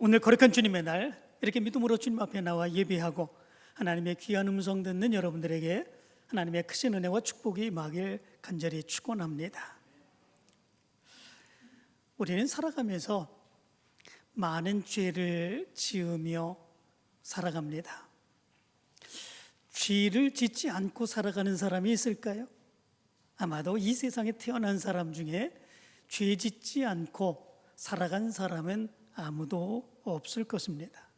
오늘 거룩한 주님의 날 이렇게 믿음으로 주님 앞에 나와 예배하고 하나님의 귀한 음성 듣는 여러분들에게 하나님의 크신 은혜와 축복이 임하길 간절히 축원합니다. 우리는 살아가면서 많은 죄를 지으며 살아갑니다. 죄를 짓지 않고 살아가는 사람이 있을까요? 아마도 이 세상에 태어난 사람 중에 죄 짓지 않고 살아간 사람은 아무도 없을 것입니다.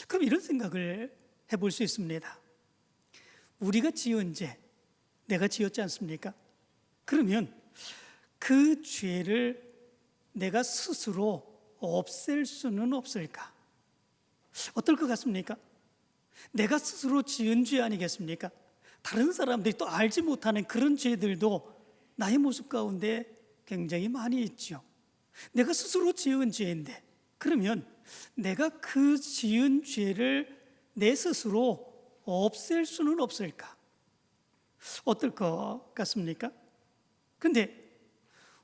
그럼 이런 생각을 해볼 수 있습니다. 우리가 지은 죄, 내가 지었지 않습니까? 그러면 그 죄를 내가 스스로 없앨 수는 없을까? 어떨 것 같습니까? 내가 스스로 지은 죄 아니겠습니까? 다른 사람들이 또 알지 못하는 그런 죄들도 나의 모습 가운데 굉장히 많이 있죠. 내가 스스로 지은 죄인데 그러면 내가 그 지은 죄를 내 스스로 없앨 수는 없을까? 어떨 것 같습니까? 근데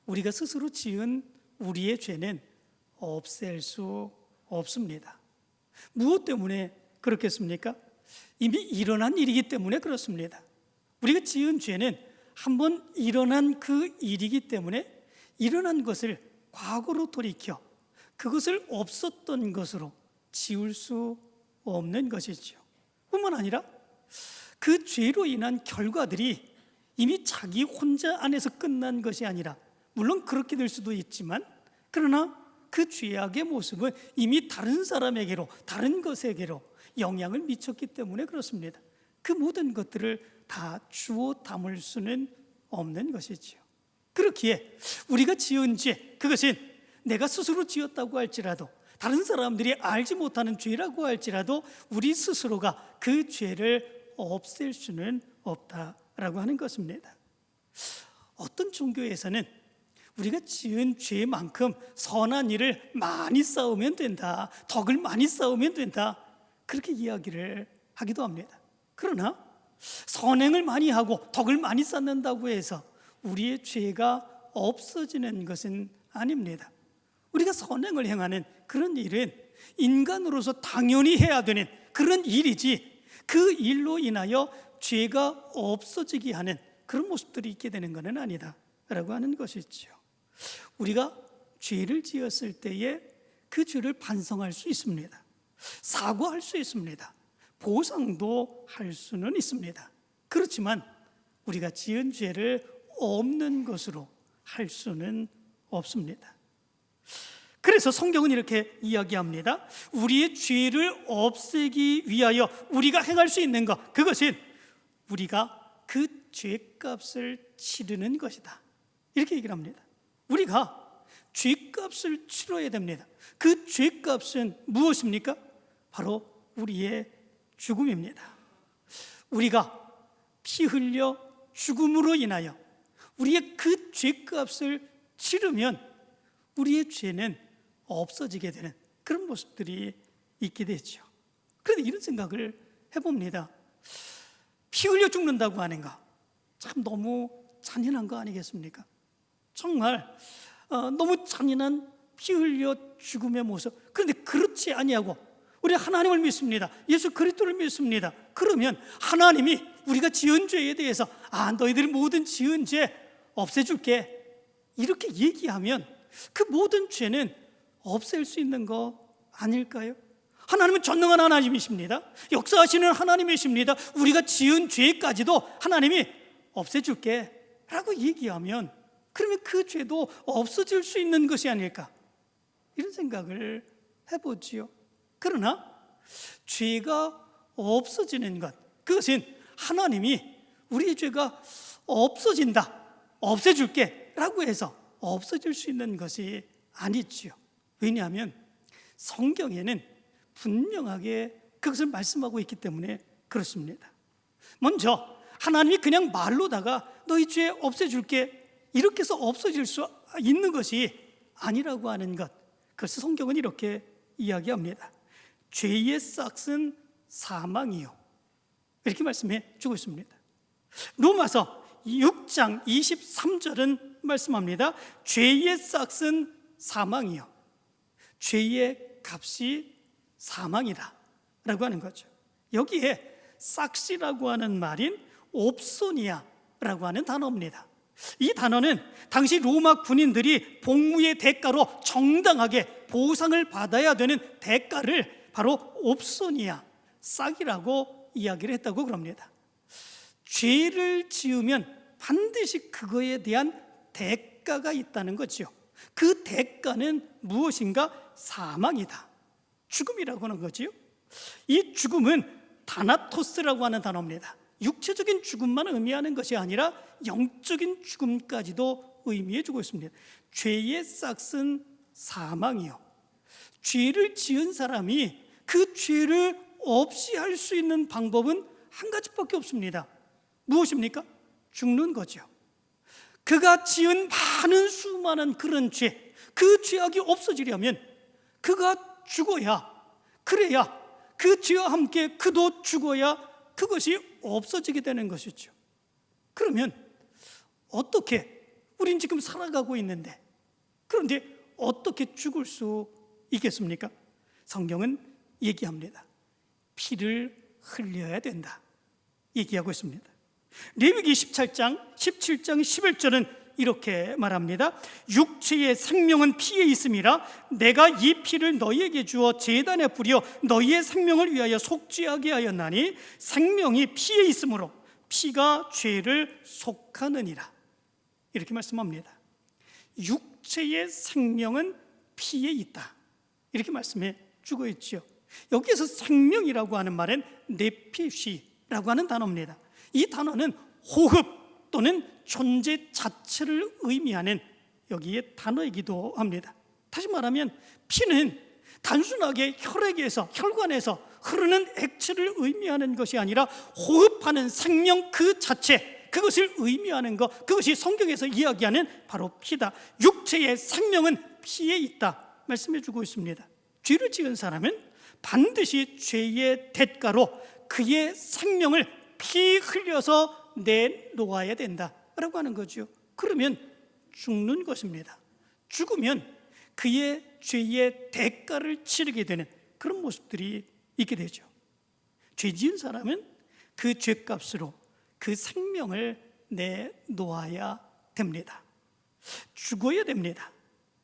우리가 스스로 지은 우리의 죄는 없앨 수 없습니다. 무엇 때문에 그렇겠습니까? 이미 일어난 일이기 때문에 그렇습니다. 우리가 지은 죄는 한번 일어난 그 일이기 때문에 일어난 것을 과거로 돌이켜 그것을 없었던 것으로 지울 수 없는 것이죠. 뿐만 아니라 그 죄로 인한 결과들이 이미 자기 혼자 안에서 끝난 것이 아니라, 물론 그렇게 될 수도 있지만, 그러나 그 죄악의 모습은 이미 다른 사람에게로, 다른 것에게로 영향을 미쳤기 때문에 그렇습니다. 그 모든 것들을 다 주워 담을 수는 없는 것이지요. 그렇기에 우리가 지은 죄, 그것은 내가 스스로 지었다고 할지라도, 다른 사람들이 알지 못하는 죄라고 할지라도 우리 스스로가 그 죄를 없앨 수는 없다라고 하는 것입니다. 어떤 종교에서는 우리가 지은 죄만큼 선한 일을 많이 쌓으면 된다, 덕을 많이 쌓으면 된다, 그렇게 이야기를 하기도 합니다. 그러나 선행을 많이 하고 덕을 많이 쌓는다고 해서 우리의 죄가 없어지는 것은 아닙니다. 우리가 선행을 행하는 그런 일은 인간으로서 당연히 해야 되는 그런 일이지, 그 일로 인하여 죄가 없어지게 하는 그런 모습들이 있게 되는 것은 아니다라고 하는 것이죠. 우리가 죄를 지었을 때에 그 죄를 반성할 수 있습니다. 사과할 수 있습니다. 보상도 할 수는 있습니다. 그렇지만 우리가 지은 죄를 없는 것으로 할 수는 없습니다. 그래서 성경은 이렇게 이야기합니다. 우리의 죄를 없애기 위하여 우리가 행할 수 있는 것, 그것은 우리가 그 죄값을 치르는 것이다, 이렇게 얘기를 합니다. 우리가 죄값을 치러야 됩니다. 그 죄값은 무엇입니까? 바로 우리의 죽음입니다. 우리가 피 흘려 죽음으로 인하여 우리의 그 죄값을 치르면 우리의 죄는 없어지게 되는 그런 모습들이 있게 되죠. 그런데 이런 생각을 해봅니다. 피 흘려 죽는다고 하는 거 참 너무 잔인한 거 아니겠습니까? 정말 너무 잔인한 피 흘려 죽음의 모습. 그런데 그렇지 아니하고 우리 하나님을 믿습니다. 예수 그리스도를 믿습니다. 그러면 하나님이 우리가 지은 죄에 대해서 너희들이 모든 지은 죄 없애줄게, 이렇게 얘기하면 그 모든 죄는 없앨 수 있는 거 아닐까요? 하나님은 전능한 하나님이십니다. 역사하시는 하나님이십니다. 우리가 지은 죄까지도 하나님이 없애줄게 라고 얘기하면 그러면 그 죄도 없어질 수 있는 것이 아닐까, 이런 생각을 해보지요. 그러나 죄가 없어지는 것, 그것은 하나님이 우리의 죄가 없어진다, 없애줄게 라고 해서 없어질 수 있는 것이 아니지요. 왜냐하면 성경에는 분명하게 그것을 말씀하고 있기 때문에 그렇습니다. 먼저 하나님이 그냥 말로다가 너희 죄 없애줄게 이렇게 해서 없어질 수 있는 것이 아니라고 하는 것, 그래서 성경은 이렇게 이야기합니다. 죄의 싹은 사망이요, 이렇게 말씀해 주고 있습니다. 로마서 6장 23절은 말씀합니다. 죄의 싹은 사망이요, 죄의 값이 사망이다라고 하는 거죠. 여기에 싹시라고 하는 말인 옵소니아라고 하는 단어입니다. 이 단어는 당시 로마 군인들이 복무의 대가로 정당하게 보상을 받아야 되는 대가를 바로 옵소니아, 싹이라고 이야기를 했다고 그럽니다. 죄를 지으면 반드시 그거에 대한 대가가 있다는 거죠. 그 대가는 무엇인가? 사망이다, 죽음이라고 하는 거지요. 이 죽음은 다나토스라고 하는 단어입니다. 육체적인 죽음만 의미하는 것이 아니라 영적인 죽음까지도 의미해 주고 있습니다. 죄의 싹은 사망이요, 죄를 지은 사람이 그 죄를 없이 할 수 있는 방법은 한 가지밖에 없습니다. 무엇입니까? 죽는 거죠. 그가 지은 많은 수많은 그런 죄, 그 죄악이 없어지려면 그가 죽어야, 그래야 그 죄와 함께 그도 죽어야 그것이 없어지게 되는 것이죠. 그러면 어떻게, 우린 지금 살아가고 있는데 그런데 어떻게 죽을 수 있겠습니까? 성경은 얘기합니다. 피를 흘려야 된다 얘기하고 있습니다. 레위기 17장 11절은 이렇게 말합니다. 육체의 생명은 피에 있음이라 내가 이 피를 너희에게 주어 제단에 뿌려 너희의 생명을 위하여 속죄하게 하였나니 생명이 피에 있으므로 피가 죄를 속하느니라. 이렇게 말씀합니다. 육체의 생명은 피에 있다 이렇게 말씀해 주고 있죠. 여기에서 생명이라고 하는 말은 네피시라고 하는 단어입니다. 이 단어는 호흡 또는 존재 자체를 의미하는 여기에 단어이기도 합니다. 다시 말하면 피는 단순하게 혈액에서, 혈관에서 흐르는 액체를 의미하는 것이 아니라 호흡하는 생명 그 자체, 그것을 의미하는 것, 그것이 성경에서 이야기하는 바로 피다. 육체의 생명은 피에 있다 말씀해 주고 있습니다. 죄를 지은 사람은 반드시 죄의 대가로 그의 생명을 피 흘려서 내놓아야 된다라고 하는 거죠. 그러면 죽는 것입니다. 죽으면 그의 죄의 대가를 치르게 되는 그런 모습들이 있게 되죠. 죄 지은 사람은 그 죄값으로 그 생명을 내놓아야 됩니다. 죽어야 됩니다.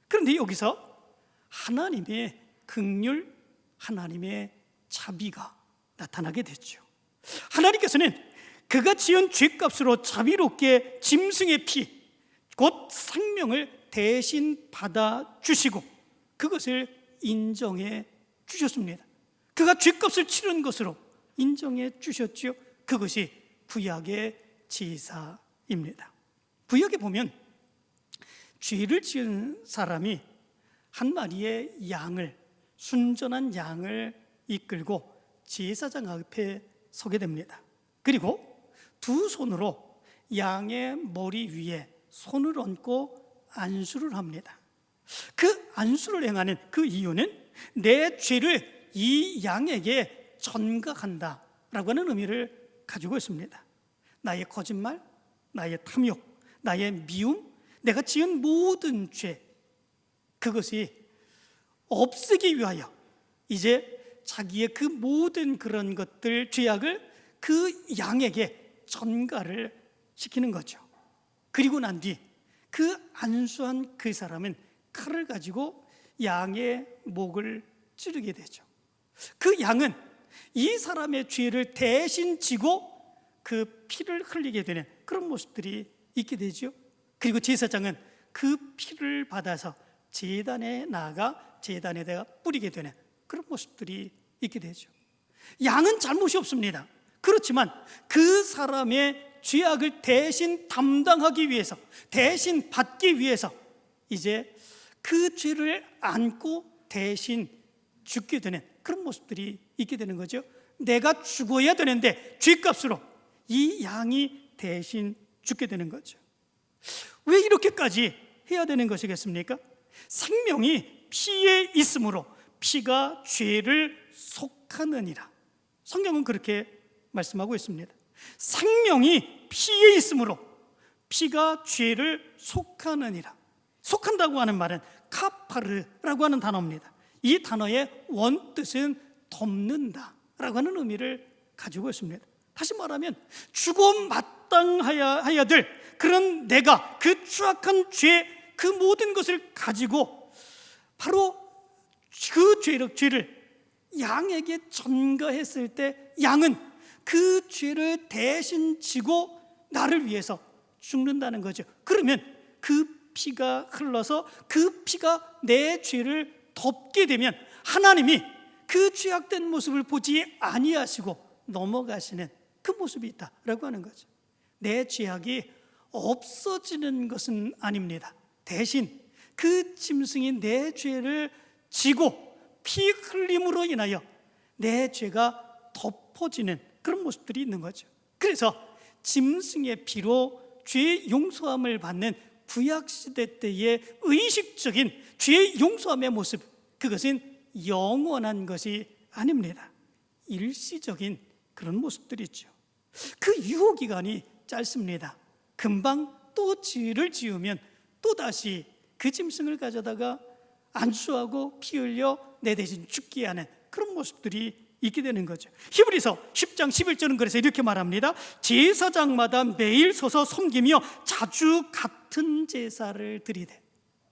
그런데 여기서 하나님의 긍휼, 하나님의 자비가 나타나게 됐죠. 하나님께서는 그가 지은 죄값으로 자비롭게 짐승의 피, 곧 생명을 대신 받아주시고 그것을 인정해 주셨습니다. 그가 죄값을 치른 것으로 인정해 주셨죠. 그것이 구약의 제사입니다. 구약에 보면 죄를 지은 사람이 한 마리의 양을, 순전한 양을 이끌고 제사장 앞에 서게 됩니다. 그리고 두 손으로 양의 머리 위에 손을 얹고 안수를 합니다. 그 안수를 행하는 그 이유는 내 죄를 이 양에게 전가한다라고 하는 의미를 가지고 있습니다. 나의 거짓말, 나의 탐욕, 나의 미움, 내가 지은 모든 죄, 그것이 없애기 위하여 이제 자기의 그 모든 그런 것들, 죄악을 그 양에게 전가를 시키는 거죠. 그리고 난 뒤 그 안수한 그 사람은 칼을 가지고 양의 목을 찌르게 되죠. 그 양은 이 사람의 죄를 대신 지고 그 피를 흘리게 되는 그런 모습들이 있게 되죠. 그리고 제사장은 그 피를 받아서 제단에 나아가 제단에다가 뿌리게 되는 그런 모습들이 있게 되죠. 양은 잘못이 없습니다. 그렇지만 그 사람의 죄악을 대신 담당하기 위해서, 대신 받기 위해서 이제 그 죄를 안고 대신 죽게 되는 그런 모습들이 있게 되는 거죠. 내가 죽어야 되는데 죄값으로 이 양이 대신 죽게 되는 거죠. 왜 이렇게까지 해야 되는 것이겠습니까? 생명이 피에 있으므로 피가 죄를 속하느니라. 성경은 그렇게 말씀하고 있습니다. 생명이 피에 있으므로 피가 죄를 속하느니라. 속한다고 하는 말은 카파르라고 하는 단어입니다. 이 단어의 원뜻은 덮는다 라고 하는 의미를 가지고 있습니다. 다시 말하면 죽어 마땅하야 될 그런 내가 그 추악한 죄, 그 모든 것을 가지고 바로 그 죄를 양에게 전가했을 때 양은 그 죄를 대신 지고 나를 위해서 죽는다는 거죠. 그러면 그 피가 흘러서 그 피가 내 죄를 덮게 되면 하나님이 그 죄악된 모습을 보지 아니하시고 넘어가시는 그 모습이 있다라고 하는 거죠. 내 죄악이 없어지는 것은 아닙니다. 대신 그 짐승이 내 죄를 지고 피 흘림으로 인하여 내 죄가 덮어지는 그런 모습들이 있는 거죠. 그래서 짐승의 피로 죄 용서함을 받는 구약시대 때의 의식적인 죄 용서함의 모습, 그것은 영원한 것이 아닙니다. 일시적인 그런 모습들이 있죠. 그 유효기간이 짧습니다. 금방 또 죄를 지으면 또다시 그 짐승을 가져다가 안수하고 피 흘려 내 대신 죽게 하는 그런 모습들이 있게 되는 거죠. 히브리서 10장 11절은 그래서 이렇게 말합니다. 제사장마다 매일 서서 섬기며 자주 같은 제사를 드리되.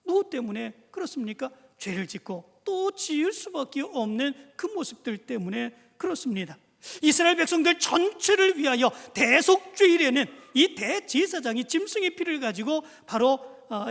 무엇 때문에 그렇습니까? 죄를 짓고 또 지을 수밖에 없는 그 모습들 때문에 그렇습니다. 이스라엘 백성들 전체를 위하여 대속죄일에는 이 대제사장이 짐승의 피를 가지고 바로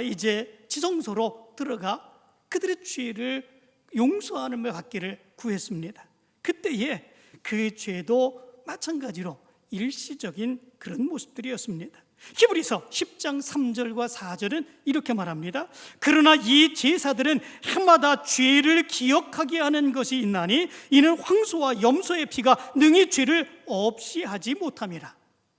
이제 지성소로 들어가 그들의 죄를 용서하는 받기를 구했습니다. 그때에 그 죄도 마찬가지로 일시적인 그런 모습들이었습니다. 히브리서 10장 3절과 4절은 이렇게 말합니다. 그러나 이 제사들은 해마다 죄를 기억하게 하는 것이 있나니 이는 황소와 염소의 피가 능히 죄를 없이 하지 못함이라.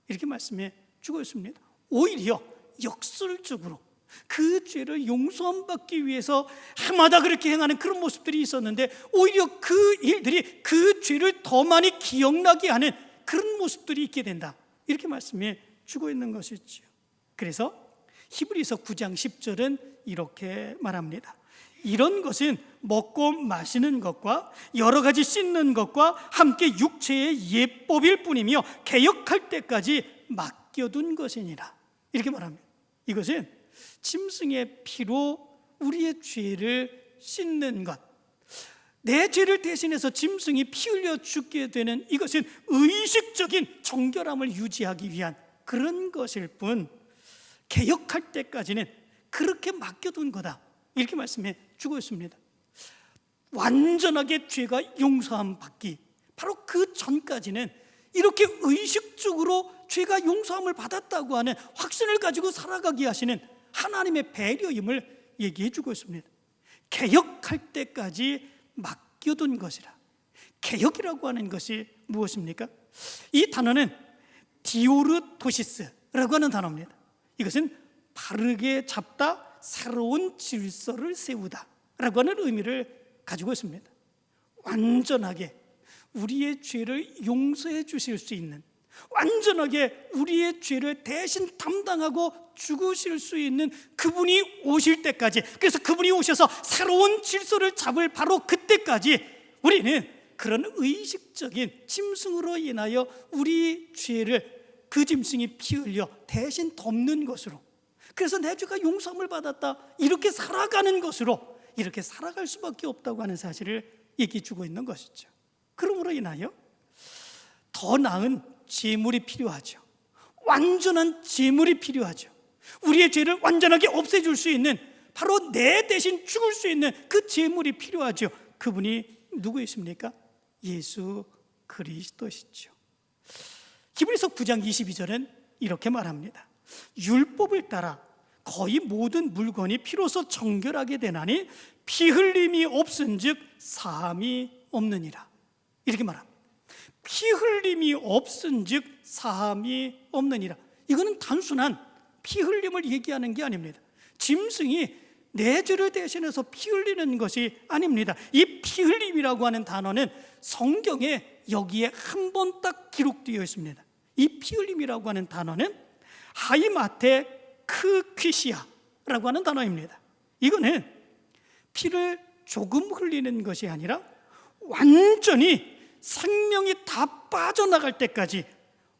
이렇게 말씀해 주고 있습니다. 오히려 역설적으로 그 죄를 용서함 받기 위해서 해마다 그렇게 행하는 그런 모습들이 있었는데 오히려 그 일들이 그 죄를 더 많이 기억나게 하는 그런 모습들이 있게 된다. 이렇게 말씀해 주고 있는 것이죠. 그래서 히브리서 9장 10절은 이렇게 말합니다. 이런 것은 먹고 마시는 것과 여러 가지 씻는 것과 함께 육체의 예법일 뿐이며 개역할 때까지 맡겨둔 것이니라. 이렇게 말합니다. 이것은 짐승의 피로 우리의 죄를 씻는 것, 내 죄를 대신해서 짐승이 피 흘려 죽게 되는 이것은 의식적인 정결함을 유지하기 위한 그런 것일 뿐 개역할 때까지는 그렇게 맡겨둔 거다. 이렇게 말씀해 주고 있습니다. 완전하게 죄가 용서함 받기, 바로 그 전까지는 이렇게 의식적으로 죄가 용서함을 받았다고 하는 확신을 가지고 살아가게 하시는 하나님의 배려임을 얘기해 주고 있습니다. 개역할 때까지 맡겨둔 것이라. 개역이라고 하는 것이 무엇입니까? 이 단어는 디오르토시스라고 하는 단어입니다. 이것은 바르게 잡다, 새로운 질서를 세우다 라고 하는 의미를 가지고 있습니다. 완전하게 우리의 죄를 용서해 주실 수 있는, 완전하게 우리의 죄를 대신 담당하고 죽으실 수 있는 그분이 오실 때까지, 그래서 그분이 오셔서 새로운 질서를 잡을 바로 그때까지 우리는 그런 의식적인 짐승으로 인하여 우리 죄를 그 짐승이 피 흘려 대신 덮는 것으로, 그래서 내 죄가 용서함을 받았다, 이렇게 살아가는 것으로 이렇게 살아갈 수밖에 없다고 하는 사실을 얘기해 주고 있는 것이죠. 그러므로 인하여 더 나은 제물이 필요하죠. 완전한 제물이 필요하죠. 우리의 죄를 완전하게 없애줄 수 있는, 바로 내 대신 죽을 수 있는 그 제물이 필요하죠. 그분이 누구이십니까? 예수 그리스도시죠. 히브리서 9장 22절은 이렇게 말합니다. 율법을 따라 거의 모든 물건이 피로써 정결하게 되나니 피 흘림이 없은즉 사함이 없느니라. 이렇게 말합니다. 피 흘림이 없은즉 사함이 없느니라. 이거는 단순한 피 흘림을 얘기하는 게 아닙니다. 짐승이 내 죄를 대신해서 피 흘리는 것이 아닙니다. 이 피 흘림이라고 하는 단어는 성경에 여기에 한 번 딱 기록되어 있습니다. 이 피 흘림이라고 하는 단어는 하이마테 크퀴시아라고 하는 단어입니다. 이거는 피를 조금 흘리는 것이 아니라 완전히 생명이 다 빠져나갈 때까지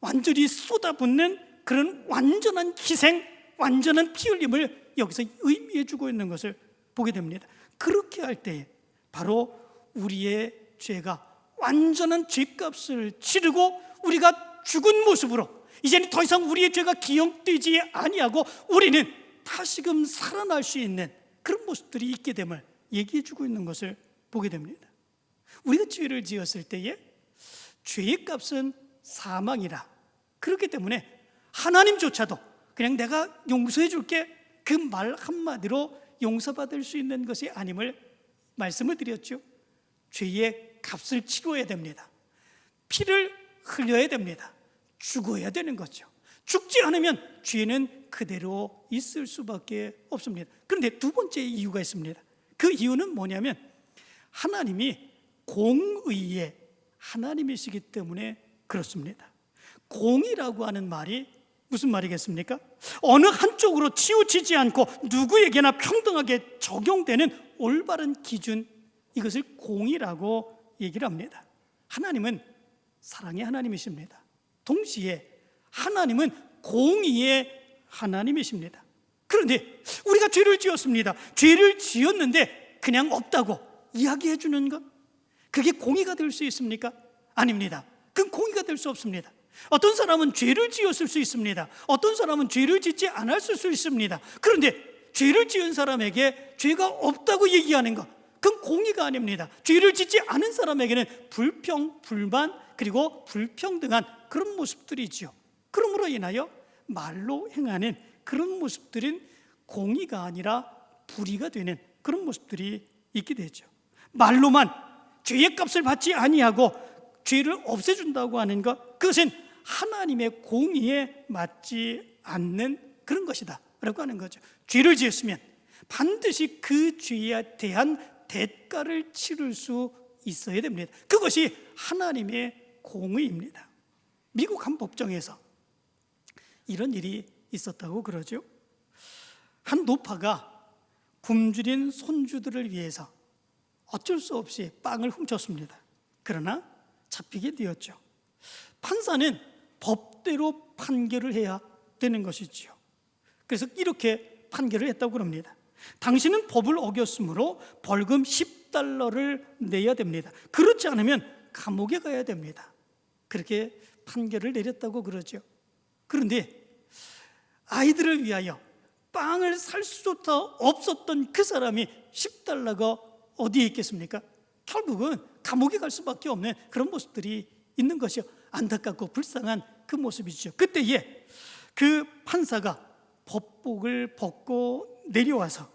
완전히 쏟아붓는 그런 완전한 희생, 완전한 피 흘림을 여기서 의미해 주고 있는 것을 보게 됩니다. 그렇게 할 때에 바로 우리의 죄가 완전한 죄값을 치르고 우리가 죽은 모습으로 이제는 더 이상 우리의 죄가 기억되지 아니하고 우리는 다시금 살아날 수 있는 그런 모습들이 있게 됨을 얘기해 주고 있는 것을 보게 됩니다. 우리가 죄를 지었을 때에 죄의 값은 사망이라, 그렇기 때문에 하나님조차도 그냥 내가 용서해 줄게 그 말 한마디로 용서받을 수 있는 것이 아님을 말씀을 드렸죠. 죄의 값을 치러야 됩니다. 피를 흘려야 됩니다. 죽어야 되는 거죠. 죽지 않으면 죄는 그대로 있을 수밖에 없습니다. 그런데 두 번째 이유가 있습니다. 그 이유는 뭐냐면 하나님이 공의의 하나님이시기 때문에 그렇습니다. 공의라고 하는 말이 무슨 말이겠습니까? 어느 한쪽으로 치우치지 않고 누구에게나 평등하게 적용되는 올바른 기준, 이것을 공의라고 얘기를 합니다. 하나님은 사랑의 하나님이십니다. 동시에 하나님은 공의의 하나님이십니다. 그런데 우리가 죄를 지었습니다. 죄를 지었는데 그냥 없다고 이야기해 주는 것, 그게 공의가 될 수 있습니까? 아닙니다. 그건 공의가 될 수 없습니다. 어떤 사람은 죄를 지었을 수 있습니다. 어떤 사람은 죄를 짓지 않았을 수 있습니다. 그런데 죄를 지은 사람에게 죄가 없다고 얘기하는 것, 그건 공의가 아닙니다. 죄를 짓지 않은 사람에게는 불평, 불만, 그리고 불평등한 그런 모습들이지요. 그러므로 인하여 말로 행하는 그런 모습들은 공의가 아니라 불의가 되는 그런 모습들이 있게 되죠. 말로만 죄의 값을 받지 아니하고 죄를 없애준다고 하는 것, 그것은 하나님의 공의에 맞지 않는 그런 것이다 라고 하는 거죠. 죄를 지었으면 반드시 그 죄에 대한 대가를 치를 수 있어야 됩니다. 그것이 하나님의 공의입니다. 미국 한 법정에서 이런 일이 있었다고 그러죠. 한 노파가 굶주린 손주들을 위해서 어쩔 수 없이 빵을 훔쳤습니다. 그러나 잡히게 되었죠. 판사는 법대로 판결을 해야 되는 것이지요. 그래서 이렇게 판결을 했다고 합니다. 당신은 법을 어겼으므로 벌금 $10를 내야 됩니다. 그렇지 않으면 감옥에 가야 됩니다. 그렇게 판결을 내렸다고 그러죠. 그런데 아이들을 위하여 빵을 살 수조차 없었던 그 사람이 $10가 어디에 있겠습니까? 결국은 감옥에 갈 수밖에 없는 그런 모습들이 있는 것이요. 안타깝고 불쌍한 그 모습이죠. 그때에 그 판사가 법복을 벗고 내려와서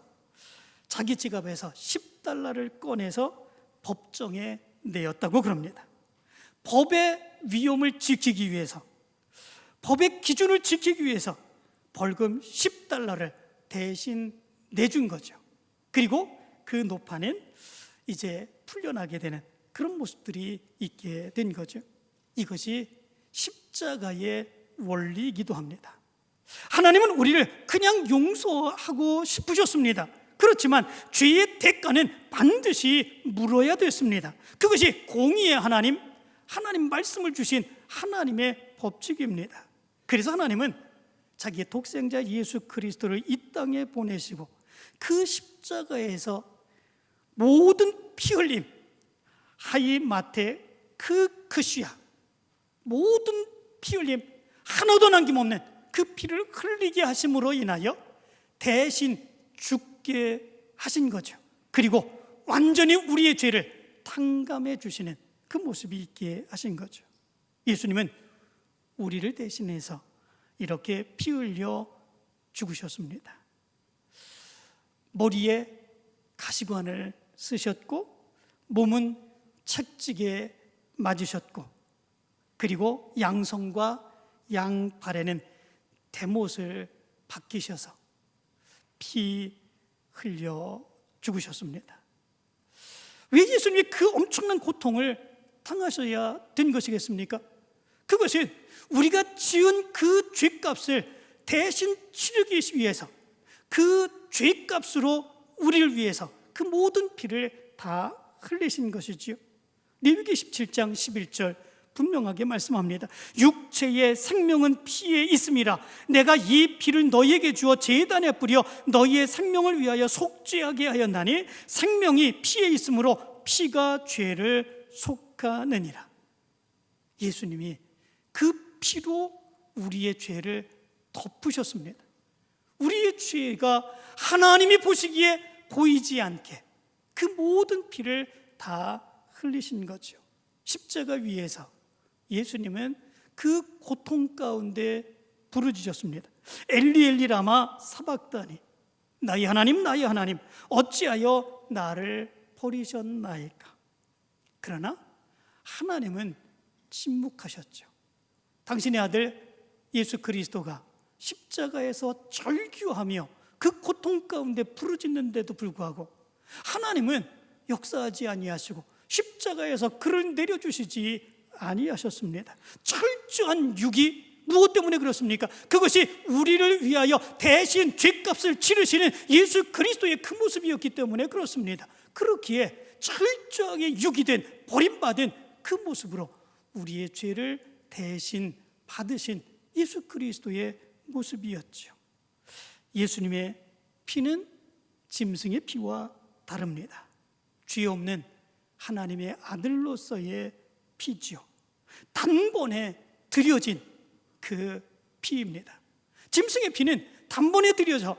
자기 지갑에서 $10를 꺼내서 법정에 내었다고 그럽니다. 법의 위엄을 지키기 위해서, 법의 기준을 지키기 위해서 벌금 $10를 대신 내준 거죠. 그리고 그 노파는 이제 풀려나게 되는 그런 모습들이 있게 된 거죠. 이것이 십자가의 원리이기도 합니다. 하나님은 우리를 그냥 용서하고 싶으셨습니다. 그렇지만 죄의 대가는 반드시 물어야 됐습니다. 그것이 공의의 하나님, 하나님 말씀을 주신 하나님의 법칙입니다. 그래서 하나님은 자기의 독생자 예수 그리스도를 이 땅에 보내시고 그 십자가에서 모든 피 흘림, 하이 마테 그 크시야, 모든 피 흘림 하나도 남김없는 그 피를 흘리게 하심으로 인하여 대신 죽게 하신 거죠. 그리고 완전히 우리의 죄를 탕감해 주시는 그 모습이 있게 하신 거죠. 예수님은 우리를 대신해서 이렇게 피 흘려 죽으셨습니다. 머리에 가시관을 쓰셨고 몸은 채찍에 맞으셨고, 그리고 양손과 양발에는 대못을 박히셔서 피 흘려 죽으셨습니다. 왜 예수님이 그 엄청난 고통을 당하셔야 된 것이겠습니까? 그것은 우리가 지은 그 죄값을 대신 치르기 위해서, 그 죄값으로 우리를 위해서 그 모든 피를 다 흘리신 것이지요. 레위기 17장 11절 분명하게 말씀합니다. 육체의 생명은 피에 있음이라. 내가 이 피를 너희에게 주어 제단에 뿌려 너희의 생명을 위하여 속죄하게 하였나니 생명이 피에 있으므로 피가 죄를 속하느니라. 예수님이 그 피로 우리의 죄를 덮으셨습니다. 우리의 죄가 하나님이 보시기에 보이지 않게 그 모든 피를 다 흘리신 거죠. 십자가 위에서 예수님은 그 고통 가운데 부르짖었습니다. 엘리 엘리 라마 사박다니, 나의 하나님 나의 하나님 어찌하여 나를 버리셨나이까. 그러나 하나님은 침묵하셨죠. 당신의 아들 예수 그리스도가 십자가에서 절규하며 그 고통 가운데 부르짖는데도 불구하고 하나님은 역사하지 아니하시고 십자가에서 그를 내려주시지 아니하셨습니다. 철저한 유기, 무엇 때문에 그렇습니까? 그것이 우리를 위하여 대신 죗값을 치르시는 예수 그리스도의 그 모습이었기 때문에 그렇습니다. 그렇기에 철저하게 유기된, 버림받은 그 모습으로 우리의 죄를 대신 받으신 예수 그리스도의 모습이었죠. 예수님의 피는 짐승의 피와 다릅니다. 죄 없는 하나님의 아들로서의 피지요. 단번에 드려진 그 피입니다. 짐승의 피는 단번에 드려져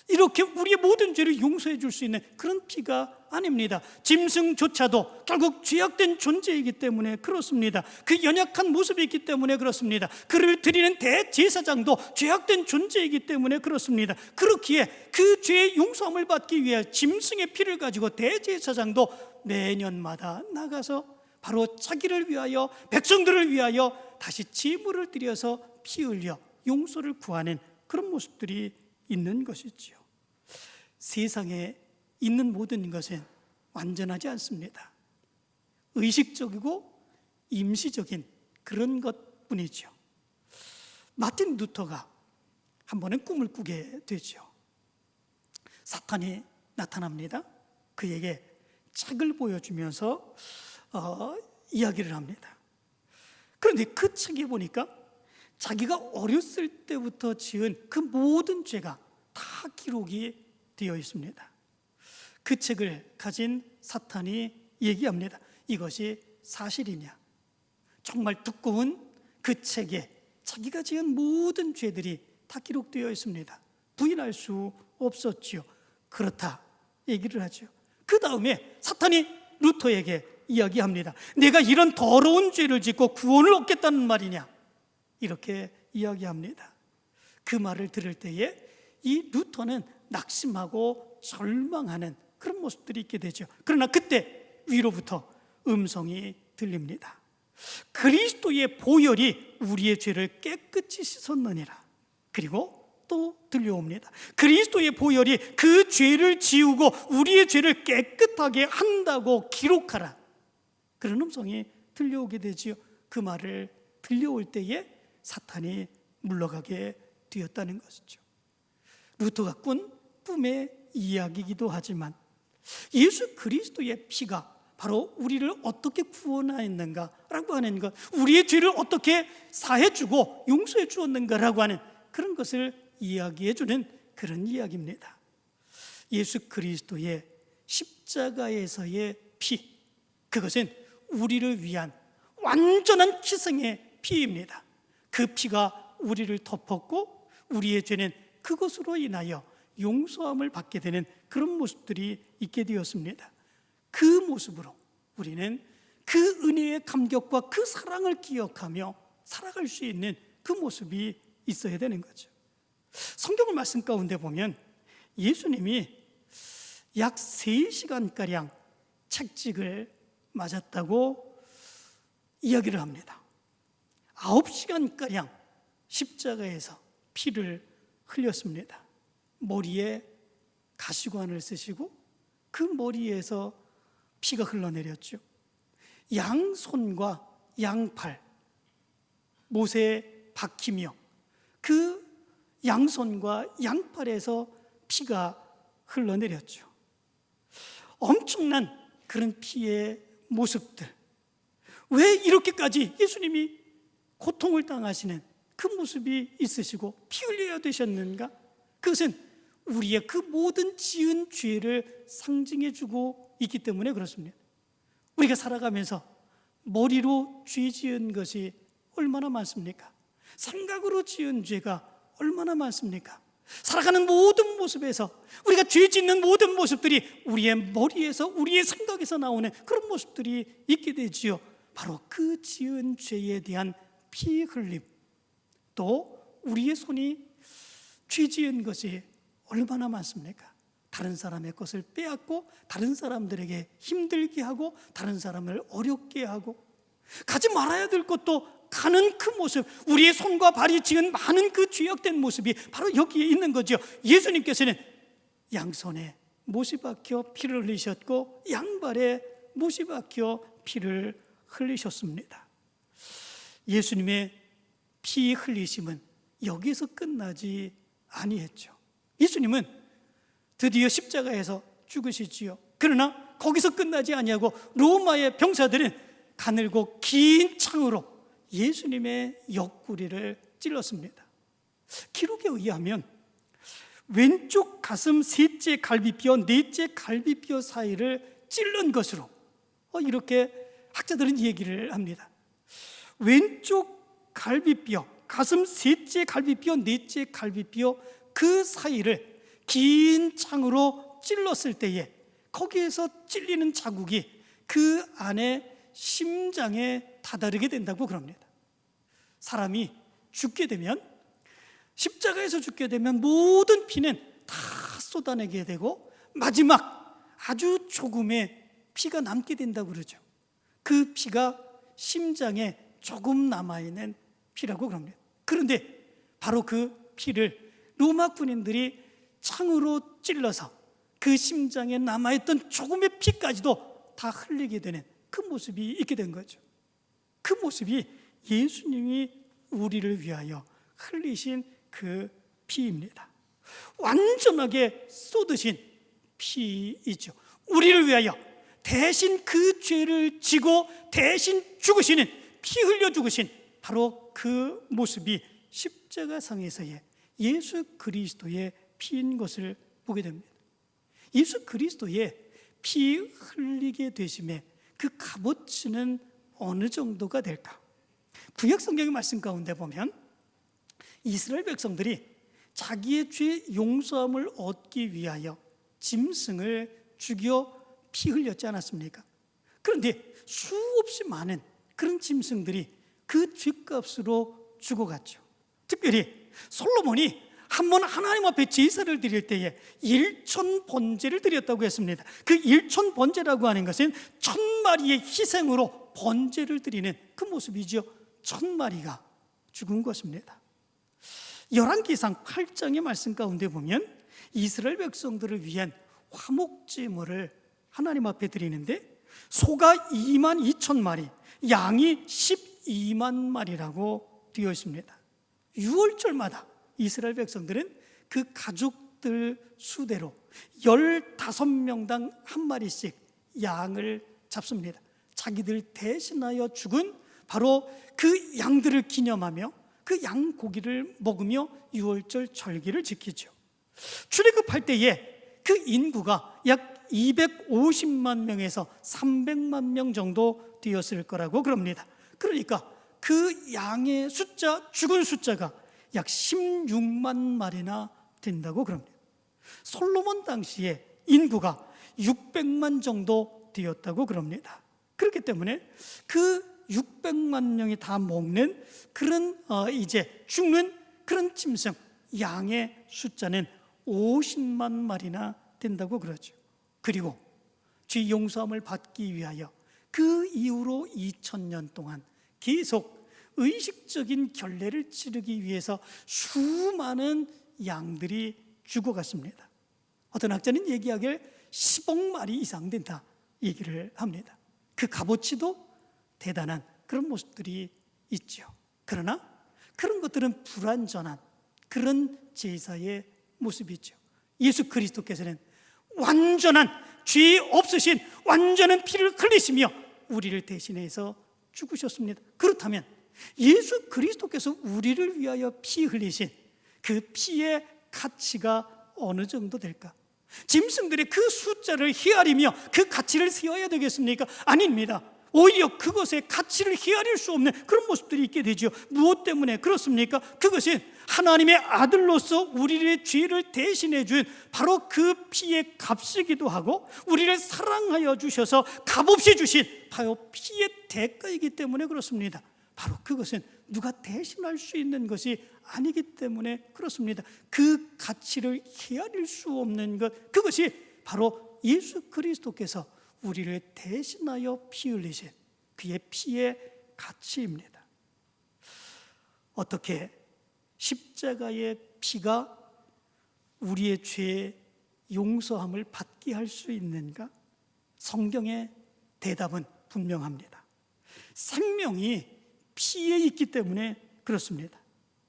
이렇게 우리의 모든 죄를 용서해 줄 수 있는 그런 피가 아닙니다. 짐승조차도 결국 죄악된 존재이기 때문에 그렇습니다. 그 연약한 모습이 있기 때문에 그렇습니다. 그를 드리는 대제사장도 죄악된 존재이기 때문에 그렇습니다. 그렇기에 그 죄의 용서함을 받기 위해 짐승의 피를 가지고 대제사장도 매년마다 나가서 바로 자기를 위하여, 백성들을 위하여 다시 제물을 드려서 피 흘려 용서를 구하는 그런 모습들이 있는 것이지요. 세상에 있는 모든 것은 완전하지 않습니다. 의식적이고 임시적인 그런 것뿐이죠. 마틴 루터가 한 번은 꿈을 꾸게 되죠. 사탄이 나타납니다. 그에게 책을 보여주면서 이야기를 합니다. 그런데 그 책에 보니까 자기가 어렸을 때부터 지은 그 모든 죄가 다 기록이 되어 있습니다. 그 책을 가진 사탄이 얘기합니다. 이것이 사실이냐? 정말 두꺼운 그 책에 자기가 지은 모든 죄들이 다 기록되어 있습니다. 부인할 수 없었지요. 그렇다 얘기를 하죠. 그 다음에 사탄이 루터에게 이야기합니다. 내가 이런 더러운 죄를 짓고 구원을 얻겠다는 말이냐? 이렇게 이야기합니다. 그 말을 들을 때에 이 루터는 낙심하고 절망하는 그런 모습들이 있게 되죠. 그러나 그때 위로부터 음성이 들립니다. 그리스도의 보혈이 우리의 죄를 깨끗이 씻었느니라. 그리고 또 들려옵니다. 그리스도의 보혈이 그 죄를 지우고 우리의 죄를 깨끗하게 한다고 기록하라. 그런 음성이 들려오게 되지요. 그 말을 들려올 때에 사탄이 물러가게 되었다는 것이죠. 루터가 꾼 꿈의 이야기이기도 하지만 예수 그리스도의 피가 바로 우리를 어떻게 구원하였는가라고 하는 것, 우리의 죄를 어떻게 사해주고 용서해 주었는가라고 하는 그런 것을 이야기해 주는 그런 이야기입니다. 예수 그리스도의 십자가에서의 피, 그것은 우리를 위한 완전한 희생의 피입니다. 그 피가 우리를 덮었고 우리의 죄는 그것으로 인하여 용서함을 받게 되는 그런 모습들이 있게 되었습니다. 그 모습으로 우리는 그 은혜의 감격과 그 사랑을 기억하며 살아갈 수 있는 그 모습이 있어야 되는 거죠. 성경 말씀 가운데 보면 예수님이 약 3시간가량 채찍을 맞았다고 이야기를 합니다. 9시간가량 십자가에서 피를 흘렸습니다. 머리에 가시관을 쓰시고 그 머리에서 피가 흘러내렸죠. 양손과 양팔 못에 박히며 그 양손과 양팔에서 피가 흘러내렸죠. 엄청난 그런 피의 모습들, 왜 이렇게까지 예수님이 고통을 당하시는 그 모습이 있으시고 피 흘려야 되셨는가? 그것은 우리의 그 모든 지은 죄를 상징해주고 있기 때문에 그렇습니다. 우리가 살아가면서 머리로 죄 지은 것이 얼마나 많습니까? 생각으로 지은 죄가 얼마나 많습니까? 살아가는 모든 모습에서 우리가 죄 짓는 모든 모습들이 우리의 머리에서, 우리의 생각에서 나오는 그런 모습들이 있게 되지요. 바로 그 지은 죄에 대한 피 흘림, 또 우리의 손이 죄 지은 것이 얼마나 많습니까? 다른 사람의 것을 빼앗고 다른 사람들에게 힘들게 하고 다른 사람을 어렵게 하고 가지 말아야 될 것도 가는 그 모습, 우리의 손과 발이 지은 많은 그 죄악된 모습이 바로 여기에 있는 거죠. 예수님께서는 양손에 못이 박혀 피를 흘리셨고 양발에 못이 박혀 피를 흘리셨습니다. 예수님의 피 흘리심은 여기서 끝나지 아니했죠. 예수님은 드디어 십자가에서 죽으시지요. 그러나 거기서 끝나지 아니하고 로마의 병사들은 가늘고 긴 창으로 예수님의 옆구리를 찔렀습니다. 기록에 의하면 왼쪽 가슴 셋째 갈비뼈, 넷째 갈비뼈 사이를 찔른 것으로 이렇게 학자들은 얘기를 합니다. 왼쪽 갈비뼈, 가슴 셋째 갈비뼈, 넷째 갈비뼈 그 사이를 긴 창으로 찔렀을 때에 거기에서 찔리는 자국이 그 안에 심장에 다다르게 된다고 그럽니다. 사람이 죽게 되면, 십자가에서 죽게 되면 모든 피는 다 쏟아내게 되고 마지막 아주 조금의 피가 남게 된다고 그러죠. 그 피가 심장에 조금 남아있는 피라고 그럽니다. 그런데 바로 그 피를 로마 군인들이 창으로 찔러서 그 심장에 남아있던 조금의 피까지도 다 흘리게 되는 그 모습이 있게 된 거죠. 그 모습이 예수님이 우리를 위하여 흘리신 그 피입니다. 완전하게 쏟으신 피이죠. 우리를 위하여 대신 그 죄를 지고 대신 죽으시는, 피 흘려 죽으신 바로 그 모습이 십자가상에서의 예수 그리스도의 피인 것을 보게 됩니다. 예수 그리스도의 피 흘리게 되심에 그 값어치는 어느 정도가 될까? 구약 성경의 말씀 가운데 보면 이스라엘 백성들이 자기의 죄 용서함을 얻기 위하여 짐승을 죽여 피 흘렸지 않았습니까? 그런데 수없이 많은 그런 짐승들이 그 죗값으로 죽어갔죠. 특별히 솔로몬이 한 번 하나님 앞에 제사를 드릴 때에 1천 번제를 드렸다고 했습니다. 그 1천 번제라고 하는 것은 1000마리의 희생으로 번제를 드리는 그 모습이죠. 1000마리가 죽은 것입니다. 열왕기상 8장의 말씀 가운데 보면 이스라엘 백성들을 위한 화목제물을 하나님 앞에 드리는데 소가 22,000마리, 양이 12만 마리라고 되어 있습니다. 6월절마다 이스라엘 백성들은 그 가족들 수대로 15명당 한 마리씩 양을 잡습니다. 자기들 대신하여 죽은 바로 그 양들을 기념하며 그 양 고기를 먹으며 6월절 절기를 지키죠. 출애굽할 때에 그 인구가 약 250만 명에서 300만 명 정도 되었을 거라고 그럽니다. 그러니까 그 양의 숫자, 죽은 숫자가 약 16만 마리나 된다고 그럽니다. 솔로몬 당시에 인구가 600만 정도 되었다고 그럽니다. 그렇기 때문에 그 600만 명이 다 먹는 그런 이제 죽는 그런 짐승 양의 숫자는 50만 마리나 된다고 그러죠. 그리고 죄 용서함을 받기 위하여 그 이후로 2000년 동안 계속 의식적인 결례를 치르기 위해서 수많은 양들이 죽어갔습니다. 어떤 학자는 얘기하길 10억 마리 이상 된다 얘기를 합니다. 그 값어치도 대단한 그런 모습들이 있죠. 그러나 그런 것들은 불완전한 그런 제사의 모습이죠. 예수 그리스도께서는 완전한 죄 없으신 완전한 피를 흘리시며 우리를 대신해서 죽으셨습니다. 그렇다면 예수 그리스도께서 우리를 위하여 피 흘리신 그 피의 가치가 어느 정도 될까? 짐승들의 그 숫자를 헤아리며 그 가치를 세워야 되겠습니까? 아닙니다. 오히려 그것의 가치를 헤아릴 수 없는 그런 모습들이 있게 되죠. 무엇 때문에 그렇습니까? 그것은 하나님의 아들로서 우리의 죄를 대신해 준 바로 그 피의 값이기도 하고, 우리를 사랑하여 주셔서 값없이 주신 바로 피의 대가이기 때문에 그렇습니다. 바로 그것은 누가 대신할 수 있는 것이 아니기 때문에 그렇습니다. 그 가치를 헤아릴 수 없는 것, 그것이 바로 예수 그리스도께서 우리를 대신하여 피 흘리신 그의 피의 가치입니다. 어떻게 십자가의 피가 우리의 죄의 용서함을 받게 할 수 있는가? 성경의 대답은 분명합니다. 생명이 피에 있기 때문에 그렇습니다.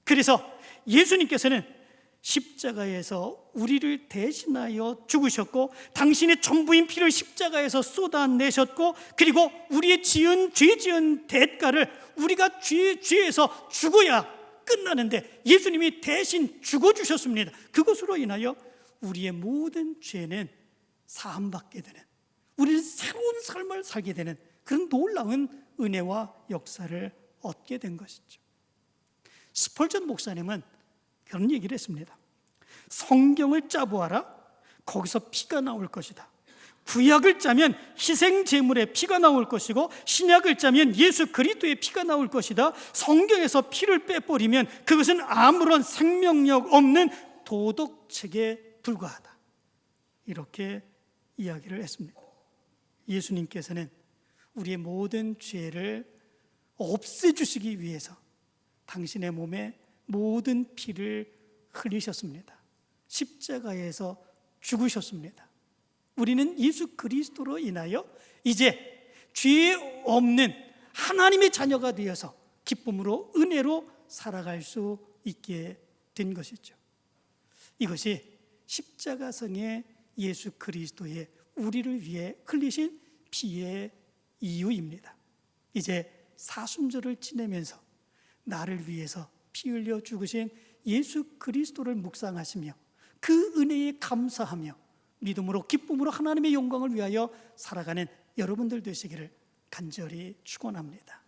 그래서 예수님께서는 십자가에서 우리를 대신하여 죽으셨고, 당신의 전부인 피를 십자가에서 쏟아내셨고, 그리고 우리의 죄 지은 대가를 우리가 죄에서 죽어야 끝나는데 예수님이 대신 죽어주셨습니다. 그것으로 인하여 우리의 모든 죄는 사함받게 되는, 우리는 새로운 삶을 살게 되는 그런 놀라운 은혜와 역사를 얻게 된 것이죠. 스펄전 목사님은 그런 얘기를 했습니다. 성경을 짜보아라. 거기서 피가 나올 것이다. 구약을 짜면 희생 제물의 피가 나올 것이고, 신약을 짜면 예수 그리스도의 피가 나올 것이다. 성경에서 피를 빼버리면 그것은 아무런 생명력 없는 도덕책에 불과하다. 이렇게 이야기를 했습니다. 예수님께서는 우리의 모든 죄를 없애주시기 위해서 당신의 몸에 모든 피를 흘리셨습니다. 십자가에서 죽으셨습니다. 우리는 예수 그리스도로 인하여 이제 죄 없는 하나님의 자녀가 되어서 기쁨으로, 은혜로 살아갈 수 있게 된 것이죠. 이것이 십자가성의 예수 그리스도의 우리를 위해 흘리신 피의 이유입니다. 이제 사순절을 지내면서 나를 위해서 피 흘려 죽으신 예수 그리스도를 묵상하시며 그 은혜에 감사하며 믿음으로, 기쁨으로 하나님의 영광을 위하여 살아가는 여러분들 되시기를 간절히 축원합니다.